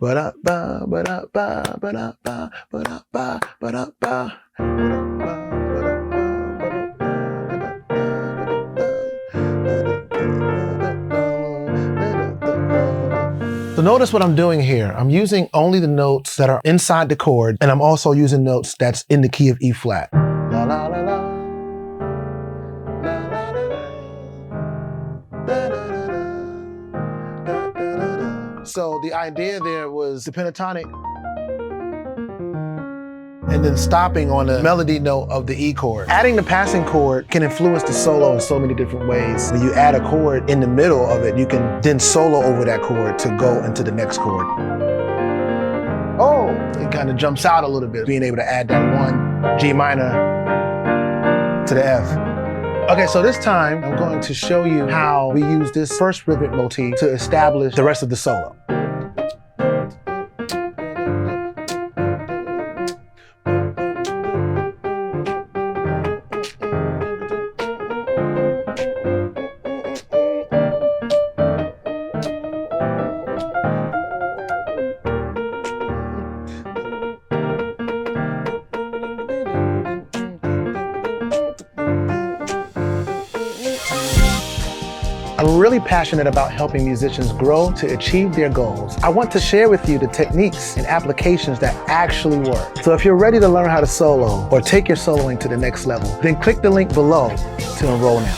Ba-da-ba, ba-da-ba, ba-da-ba, ba-da-ba, ba-da-ba. So notice what I'm doing here. I'm using only the notes that are inside the chord, and I'm also using notes that's in the key of E flat. La la la la. La la la la. Da, da, da, da. Da, da, da, da. So the idea there was the pentatonic and then stopping on the melody note of the E chord. Adding the passing chord can influence the solo in so many different ways. When you add a chord in the middle of it, you can then solo over that chord to go into the next chord. Oh, it kind of jumps out a little bit, being able to add that one G minor to the F. Okay, so this time I'm going to show you how we use this first rhythmic motif to establish the rest of the solo. I'm really passionate about helping musicians grow to achieve their goals. I want to share with you the techniques and applications that actually work. So if you're ready to learn how to solo or take your soloing to the next level, then click the link below to enroll now.